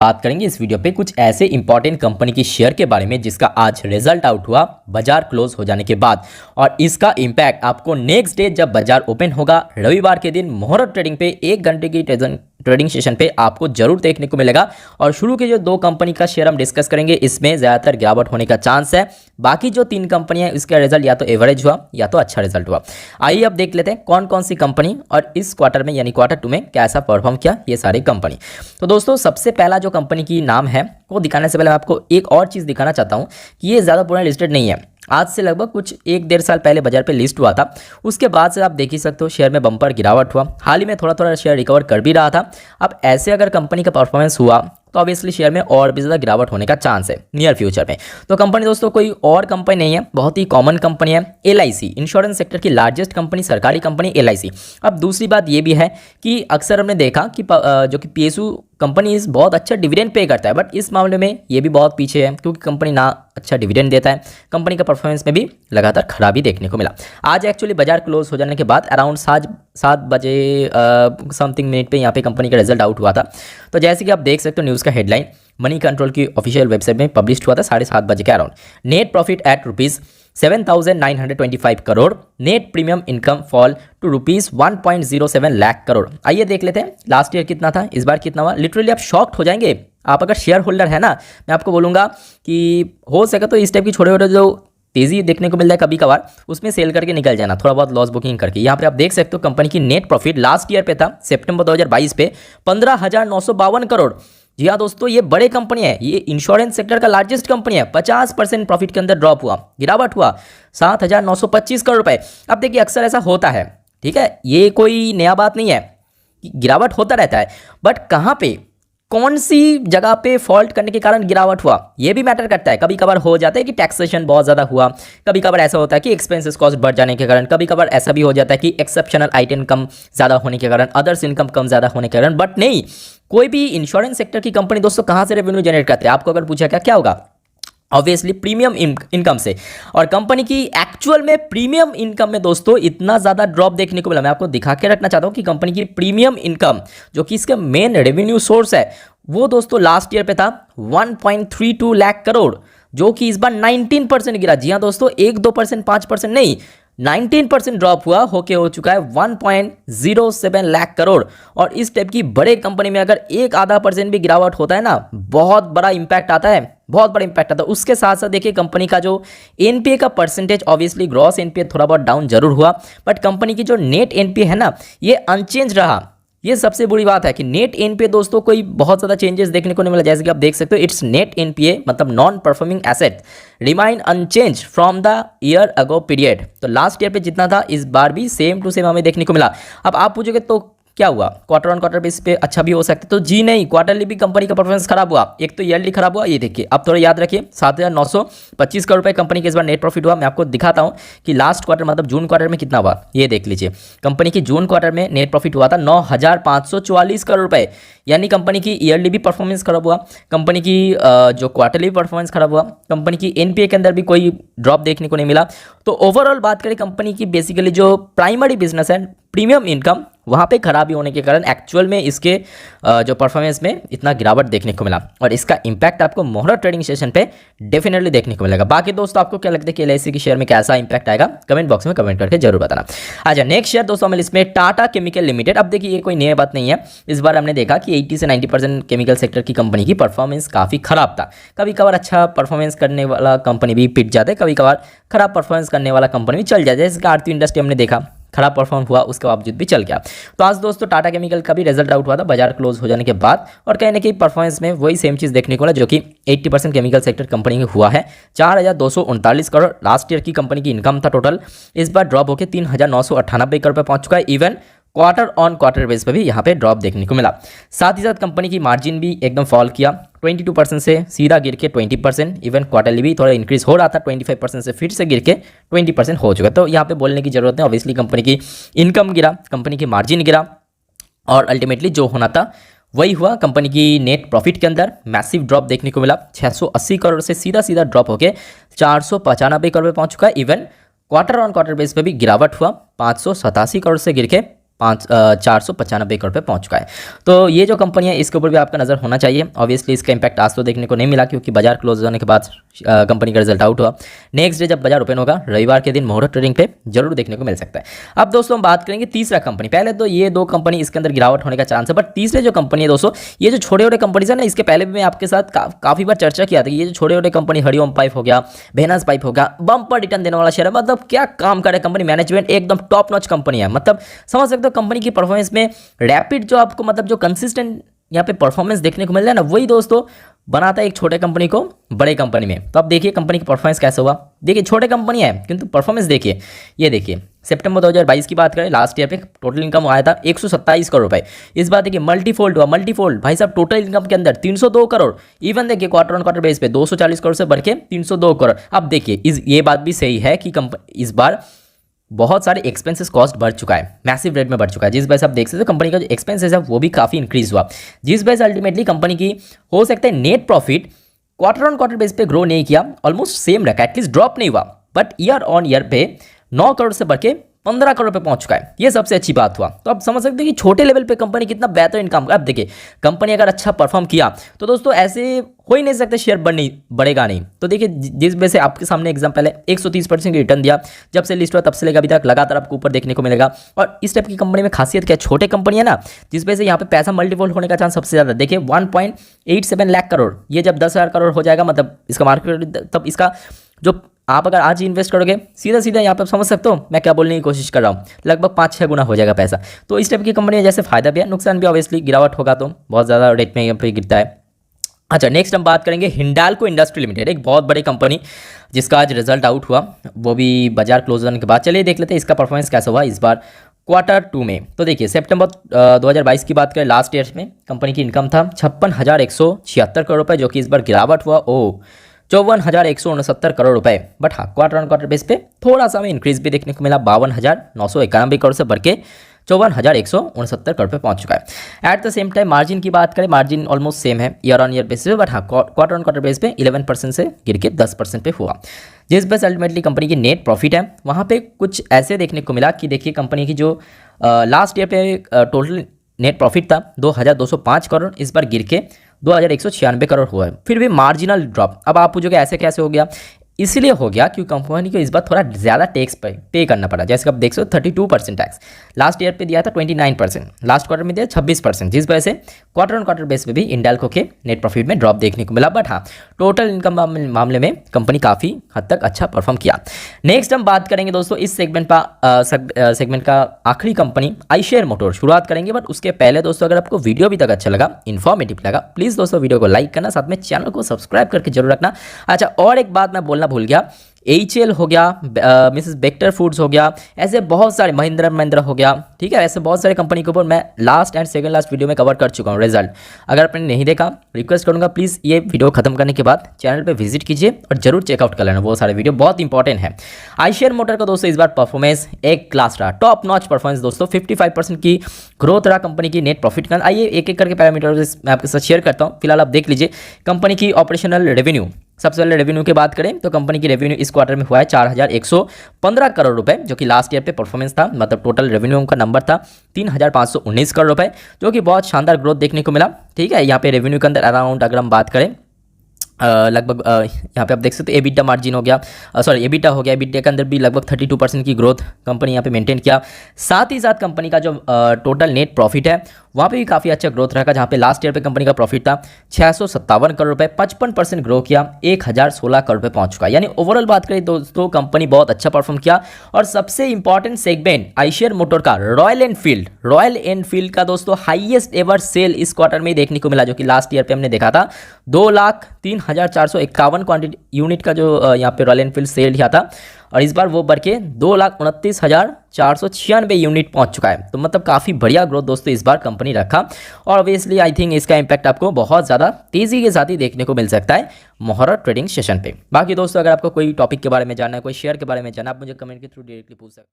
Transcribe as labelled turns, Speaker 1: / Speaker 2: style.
Speaker 1: बात करेंगे इस वीडियो पे कुछ ऐसे इंपॉर्टेंट कंपनी की शेयर के बारे में जिसका आज रिजल्ट आउट हुआ बाजार क्लोज हो जाने के बाद, और इसका इम्पैक्ट आपको नेक्स्ट डे जब बाजार ओपन होगा रविवार के दिन मुहूर्त ट्रेडिंग पे 1 घंटे की ट्रेडिंग सेशन पे आपको जरूर देखने को मिलेगा। और शुरू के जो 2 कंपनी का शेयर हम डिस्कस करेंगे, इसमें ज़्यादातर गिरावट होने का चांस है। बाकी जो 3 कंपनियां इसका रिजल्ट या तो एवरेज हुआ या तो अच्छा रिजल्ट हुआ। आइए अब देख लेते हैं कौन कौन सी कंपनी और इस क्वार्टर में यानी क्वार्टर 2 में कैसा परफॉर्म किया ये सारी कंपनी। तो दोस्तों सबसे पहला जो कंपनी की नाम है वो दिखाने से पहले मैं आपको एक और चीज़ दिखाना चाहता हूँ कि ये ज़्यादा पुराना लिस्टेड नहीं है। आज से लगभग कुछ 1-1.5 साल पहले बाजार पे लिस्ट हुआ था। उसके बाद से आप देख ही सकते हो शेयर में बम्पर गिरावट हुआ। हाल ही में थोड़ा थोड़ा शेयर रिकवर कर भी रहा था। अब ऐसे अगर कंपनी का परफॉर्मेंस हुआ तो ऑब्वियसली शेयर में और भी ज़्यादा गिरावट होने का चांस है नियर फ्यूचर में। तो कंपनी दोस्तों कोई और कंपनी नहीं है, बहुत ही कॉमन कंपनी है LIC, इंश्योरेंस सेक्टर की लार्जेस्ट कंपनी, सरकारी कंपनी LIC। अब दूसरी बात ये भी है कि अक्सर हमने देखा कि जो कि PSU कंपनीज बहुत अच्छा डिविडेंड पे करता है, बट इस मामले में ये भी बहुत पीछे है क्योंकि कंपनी ना अच्छा डिविडेंड देता है। कंपनी का परफॉर्मेंस में भी लगातार खराबी देखने को मिला। आज एक्चुअली बाजार क्लोज हो जाने के बाद अराउंड 7 बजे समथिंग मिनट पे यहाँ पे कंपनी का रिजल्ट आउट हुआ था। तो जैसे कि आप देख सकते हो न्यूज़ का हेडलाइन मनी कंट्रोल की ऑफिशियल वेबसाइट में पब्लिश हुआ था 7:30 बजे के around. Net profit eight ₹7,925 crore, net premium income fall to ₹1.07 lakh crore. आइए देख लेते हैं लास्ट ईयर कितना था, इस बार कितना हुआ। लिटरली आप शॉक्ड हो जाएंगे। आप अगर शेयर होल्डर है ना, मैं आपको बोलूँगा कि हो सके तो इस टाइप की छोटे छोटे जो तेजी देखने को मिल जाए कभी कभार, उसमें सेल करके निकल जाना, थोड़ा बहुत लॉस बुकिंग करके। यहाँ पे आप देख सकते हो कंपनी की नेट प्रॉफिट लास्ट ईयर पे था सितंबर 2022 पे 15,952 करोड़। जी हाँ दोस्तों, ये बड़े कंपनी है, ये इंश्योरेंस सेक्टर का लार्जेस्ट कंपनी है। 50% प्रॉफिट के अंदर ड्रॉप हुआ, गिरावट हुआ 7,925 करोड़ रुपए। अब देखिए अक्सर ऐसा होता है, ठीक है, ये कोई नया बात नहीं है, गिरावट होता रहता है, बट कहाँ पे कौन सी जगह पे फॉल्ट करने के कारण गिरावट हुआ ये भी मैटर करता है। कभी कभार हो जाता है कि टैक्सेशन बहुत ज़्यादा हुआ, कभी कभार ऐसा होता है कि एक्सपेंसेस कॉस्ट बढ़ जाने के कारण, कभी कभार ऐसा भी हो जाता है कि एक्सेप्शनल आइटम कम ज़्यादा होने के कारण, अदर्स इनकम कम ज़्यादा होने के कारण। बट नहीं, कोई भी इंश्योरेंस सेक्टर की कंपनी दोस्तों कहाँ से रेवेन्यू जनरेट करते हैं, आपको अगर पूछा क्या होगा, ऑब्वियसली प्रीमियम इनकम से। और कंपनी की एक्चुअल में प्रीमियम इनकम में दोस्तों इतना ज़्यादा ड्रॉप देखने को मिला। मैं आपको दिखा के रखना चाहता हूँ कि कंपनी की प्रीमियम इनकम जो कि इसका मेन रेवेन्यू सोर्स है वो दोस्तों लास्ट ईयर पे था 1.32 लाख करोड़, जो कि इस बार 19% गिरा। जी हाँ दोस्तों, 1-2%, 5% नहीं, 19% ड्रॉप हुआ, होके हो चुका है 1.07 लाख करोड़। और इस टाइप की बड़े कंपनी में अगर 1-0.5% भी गिरावट होता है ना, बहुत बड़ा इंपैक्ट आता है, बहुत बड़ा इंपैक्ट आता है। उसके साथ साथ देखिए कंपनी का जो NPA का परसेंटेज, ऑब्वियसली ग्रॉस NPA थोड़ा बहुत डाउन जरूर हुआ, बट कंपनी की जो नेट NPA है ना ये अनचेंज रहा। ये सबसे बुरी बात है कि नेट NPA दोस्तों कोई बहुत ज़्यादा चेंजेस देखने को नहीं मिला। जैसे कि आप देख सकते हो इट्स नेट NPA मतलब non performing asset remain unchange from the year ago period. तो लास्ट ईयर पे जितना था इस बार भी सेम टू सेम हमें देखने को मिला। अब आप पूछोगे तो क्या हुआ, क्वार्टर ऑन क्वार्टर बेस पे अच्छा भी हो सकता है, तो जी नहीं, क्वार्टरली भी कंपनी का परफॉर्मेंस खराब हुआ, एक तो ईयरली खराब हुआ। ये देखिए अब थोड़ा याद रखिए, 7,925 करोड़ रुपए कंपनी के इस बार नेट प्रॉफिट हुआ। मैं आपको दिखाता हूं कि लास्ट क्वार्टर मतलब जून क्वार्टर में कितना हुआ, ये देख लीजिए। कंपनी की जून क्वार्टर में नेट प्रॉफिट हुआ था 9,544 करोड़ रुपए, यानी कंपनी की ईयरली भी परफॉर्मेंस खराब हुआ, कंपनी की जो क्वार्टरली भी परफॉर्मेंस खराब हुआ, कंपनी की NPA के अंदर भी कोई ड्रॉप देखने को नहीं मिला। तो ओवरऑल बात करें कंपनी की बेसिकली जो प्राइमरी बिजनेस है प्रीमियम इनकम, वहाँ पे खराबी होने के कारण एक्चुअल में इसके जो परफॉर्मेंस में इतना गिरावट देखने को मिला। और इसका इंपैक्ट आपको मुहूर्त ट्रेडिंग सेशन पे डेफिनेटली देखने को मिलेगा। बाकी दोस्तों आपको क्या लगता है कि LIC की शेयर में कैसा इंपैक्ट आएगा, कमेंट बॉक्स में कमेंट करके जरूर बताना। अच्छा, नेक्स्ट शेयर दोस्तों हमें इसमें टाटा केमिकल लिमिटेड। अब देखिए ये कोई नई बात नहीं है, इस बार हमने देखा कि 80 से 90% केमिकल सेक्टर की कंपनी की परफॉर्मेंस काफ़ी खराब था। कभी कभार अच्छा परफॉर्मेंस करने वाला कंपनी भी पिट जाता है, कभी कभार खराब परफॉर्मेंस करने वाला कंपनी भी चल जाता है। जैसे आरती इंडस्ट्री हमने देखा खराब परफॉर्म हुआ, उसके बावजूद भी चल गया। तो आज दोस्तों टाटा केमिकल का भी रिजल्ट आउट हुआ था बाजार क्लोज हो जाने के बाद, और कहीं ना कहीं परफॉर्मेंस में वही सेम चीज़ देखने को मिला जो कि 80% केमिकल सेक्टर कंपनी में हुआ है। 4,239 करोड़ लास्ट ईयर की कंपनी की इनकम था टोटल, इस बार ड्रॉप होकर 3,998 करोड़ पे पहुंच चुका है। Even quarter on quarter base पर भी यहाँ पे ड्रॉप देखने को मिला। साथ ही साथ कंपनी की मार्जिन भी एकदम फॉल किया, 22% से सीधा गिर के 20%। इवन क्वार्टरली भी थोड़ा इंक्रीज हो रहा था, 25% से फिर से गिर के 20% हो चुका। तो यहाँ पे बोलने की जरूरत है, ऑब्वियसली कंपनी की इनकम गिरा, कंपनी की मार्जिन गिरा, और अल्टीमेटली जो होना था वही हुआ। कंपनी की नेट प्रॉफिट के अंदर मैसिव ड्रॉप देखने को मिला, 680 करोड़ से सीधा ड्रॉप होकर 495 करोड़ पे पहुँच चुका है। Even quarter on quarter base पर भी गिरावट हुआ, 587 करोड़ से गिर के 495 करोड़ पे पहुंच चुका है। तो ये जो कंपनी है इसके ऊपर भी आपका नज़र होना चाहिए। ऑब्वियसली इसका इंपैक्ट आज तो देखने को नहीं मिला क्योंकि बाजार क्लोज होने के बाद कंपनी का रिजल्ट आउट हुआ। नेक्स्ट डे जब बाजार ओपन होगा रविवार के दिन मुहूर्त ट्रेडिंग पे जरूर देखने को मिल सकता है। अब दोस्तों हम बात करेंगे तीसरा कंपनी। पहले तो ये दो कंपनी इसके अंदर गिरावट होने का चांस है, बट तीसरे जो कंपनी है दोस्तों, ये जो छोटे छोटे कंपनीज है ना, इसके पहले भी मैं आपके साथ काफ़ी बार चर्चा किया था कि ये जो छोटे छोटे कंपनी हरिओम पाइप हो गया, वेनास पाइप हो गया, बम्पर रिटर्न देने वाला शेयर है। मतलब क्या काम करे कंपनी, मैनेजमेंट एकदम टॉप नॉच कंपनी है। मतलब समझ सकते हो कंपनी की परफॉर्मेंस में रैपिड जो आपको मतलब जो कंसिस्टेंट यहाँ पे परफॉर्मेंस देखने को मिल रहा है ना, वही दोस्तों बनाता है एक छोटे कंपनी को बड़े कंपनी में। तो अब देखिए कंपनी की परफॉर्मेंस कैसे हुआ। देखिए छोटे कंपनी है किंतु परफॉर्मेंस देखिए, ये देखिए सितंबर 2022 की बात करें, लास्ट ईयर पे टोटल इनकम आया था 127 करोड़ रुपए। इस बार देखिए मल्टीफोल्ड हुआ, मल्टीफोल्ड भाई साहब, टोटल इनकम के अंदर 302 करोड़। इवन देखिए क्वार्टर ऑन क्वार्टर बेस पे 240 करोड़ से बढ़ के 302 करोड़। अब देखिए ये बात भी सही है कि इस बार बहुत सारे एक्सपेंसेस कॉस्ट बढ़ चुका है, मैसिव रेट में बढ़ चुका है, जिस वजह से आप देख सकते हो कंपनी का जो एक्सपेंसेस है वो भी काफ़ी इंक्रीज हुआ, जिस वजह से अल्टीमेटली कंपनी की हो सकता है net profit quarter on quarter base पे ग्रो नहीं किया, ऑलमोस्ट सेम रखा, एटलीस्ट ड्रॉप नहीं हुआ, बट ईयर ऑन ईयर पे 9 करोड़ से बढ़ के 15 करोड़ पे पहुंच चुका है। ये सबसे अच्छी बात हुआ। तो आप समझ सकते हैं कि छोटे लेवल पे कंपनी कितना बेहतर इनकम। अब देखिए कंपनी अगर अच्छा परफॉर्म किया तो दोस्तों ऐसे हो ही नहीं सकते शेयर बढ़ेगा नहीं। तो देखिए जिस वजह से आपके सामने एग्जांपल है, 130% रिटर्न दिया जब से लिस्ट हुआ तब से लेकर अभी तक लगातार आपको ऊपर देखने को मिलेगा। और इस टाइप की कंपनी में खासियत क्या, छोटे कंपनी है ना, जिस वजह से यहाँ पे पैसा मल्टीपल होने का चांस सबसे ज़्यादा। देखिए 1.87 लाख करोड़, ये जब 10,000 करोड़ हो जाएगा मतलब इसका मार्केट, तब इसका जो आप अगर आज इन्वेस्ट करोगे सीधा सीधा यहाँ पे आप समझ सकते हो मैं क्या बोलने की कोशिश कर रहा हूँ, लगभग 5-6 गुना हो जाएगा पैसा। तो इस टाइप की कंपनी जैसे फायदा भी है, नुकसान भी, ऑब्वियसली गिरावट होगा तो बहुत ज़्यादा रेट में यहाँ पे गिरता है। अच्छा नेक्स्ट हम बात करेंगे हिंडाल्को इंडस्ट्री लिमिटेड, एक बहुत बड़ी कंपनी जिसका आज रिजल्ट आउट हुआ, वो भी बाजार क्लोज होने के बाद। चलिए देख लेते हैं इसका परफॉर्मेंस कैसा हुआ इस बार क्वार्टर 2 में। तो देखिए सितंबर 2022 की बात करें, लास्ट ईयर में कंपनी की इनकम था 56,176 करोड़ रुपये, जो कि इस बार गिरावट हुआ 54,169 करोड़ रुपए। बट हाँ क्वार्टर ऑन क्वार्टर बेस पे थोड़ा सा हमें इंक्रीज भी देखने को मिला, 52,991 करोड़ से बढ़ के 54,169 करोड़ पे पहुंच चुका है। At the same time margin की बात करें, मार्जिन ऑलमोस्ट सेम है ईयर ऑन ईयर बेसिस पे, बट हाँ क्वार्टर ऑन क्वार्टर बेस पे 11% से गिर के 10% पे हुआ, जिस वजह से अल्टीमेटली कंपनी की नेट प्रॉफिट है वहाँ पे कुछ ऐसे देखने को मिला कि देखिए कंपनी की जो लास्ट ईयर पे टोटल नेट प्रॉफिट था 2,205 करोड़, इस बार गिर के 2,196 करोड़ हुआ है, फिर भी मार्जिनल ड्रॉप। अब आप पूछोगे ऐसे कैसे हो गया, इसलिए हो गया क्योंकि कंपनी को इस बार थोड़ा ज़्यादा टैक्स पे करना पड़ा। जैसे आप देख सकते हो 32% टैक्स लास्ट ईयर पे दिया था, 29% लास्ट क्वार्टर में दिया 26%, जिस वजह से क्वार्टर ऑन क्वार्टर बेस पे भी हिंडाल्को के नेट प्रॉफिट में ड्रॉप देखने को मिला। बट हाँ टोटल इनकम मामले में कंपनी काफ़ी हद तक अच्छा परफॉर्म किया। नेक्स्ट हम बात करेंगे दोस्तों इस सेगमेंट का आखिरी कंपनी आईशेयर मोटर, शुरुआत करेंगे। बट उसके पहले दोस्तों अगर आपको वीडियो अभी तक अच्छा लगा, इन्फॉर्मेटिव लगा, प्लीज़ दोस्तों वीडियो को लाइक करना, साथ में चैनल को सब्सक्राइब करके जरूर रखना। अच्छा और एक बात मैं बोलना भूल गया, HL हो गया, मिसेस बेक्टर फूड्स हो गया, ऐसे बहुत सारे महिंद्रा हो गया, ठीक है, ऐसे बहुत सारे कंपनी के ऊपर मैं last and second last video में कवर कर चुका हूँ रिजल्ट। अगर आपने नहीं देखा रिक्वेस्ट करूँगा प्लीज़ ये वीडियो खत्म करने के बाद चैनल पे विजिट कीजिए और जरूर चेकआउट कर लेना, वो सारे वीडियो बहुत इंपॉर्टेंट है। आईशेयर मोटर का दोस्तों इस बार परफॉर्मेंस एक क्लास रहा, टॉप नॉच परफॉर्मेंस दोस्तों, 55% की ग्रोथ रहा कंपनी की नेट प्रॉफिट का। आइए एक एक करके पैरामीटर मैं आपके साथ शेयर करता हूँ। फिलहाल आप देख लीजिए कंपनी की ऑपरेशनल रेवेन्यू। सबसे पहले रेवेन्यू की बात करें तो कंपनी की रेवेन्यू इस क्वार्टर में हुआ है 4,115 करोड़ रुपए, जो कि लास्ट ईयर पे परफॉर्मेंस था, मतलब टोटल रेवेन्यू का नंबर था 3,519 करोड़ रुपए, जो कि बहुत शानदार ग्रोथ देखने को मिला। ठीक है, यहाँ पे रेवेन्यू के अंदर अराउंड अगर हम बात करें लगभग यहाँ पे आप देख सकते हो एबिटा मार्जिन हो गया, सॉरी एबिटा हो गया, एबिटा के अंदर भी लगभग 32% की ग्रोथ कंपनी यहाँ पे मेंटेन किया। साथ ही साथ कंपनी का जो टोटल नेट प्रॉफिट है वहाँ पे भी काफ़ी अच्छा ग्रोथ रहा, जहाँ पे लास्ट ईयर पे कंपनी का प्रॉफिट था 657 करोड़ रुपए, 55% ग्रो किया, 1,016 करोड़ रुपए पहुँच चुका। यानी ओवरऑल बात करें दोस्तों कंपनी बहुत अच्छा परफॉर्म किया। और सबसे इंपॉर्टेंट सेगमेंट आईशेयर मोटर का रॉयल एनफील्ड का दोस्तों हाईएस्ट एवर सेल इस क्वार्टर में देखने को मिला, जो कि लास्ट ईयर पे हमने देखा था 2,03,451 क्वांटिटी यूनिट का जो यहाँ पे रॉयल एनफील्ड सेल किया था, और इस बार वो बढ़ के 2,29,496 यूनिट पहुंच चुका है। तो मतलब काफ़ी बढ़िया ग्रोथ दोस्तों इस बार कंपनी रखा, और ऑब्वियसली आई थिंक इसका इंपैक्ट आपको बहुत ज़्यादा तेज़ी के साथ ही देखने को मिल सकता है मुहूर्त ट्रेडिंग सेशन पे। बाकी दोस्तों अगर आपको कोई टॉपिक के बारे में जानना है, कोई शेयर के बारे में जानना, आप मुझे कमेंट के थ्रू डायरेक्टली पूछ सकते हैं।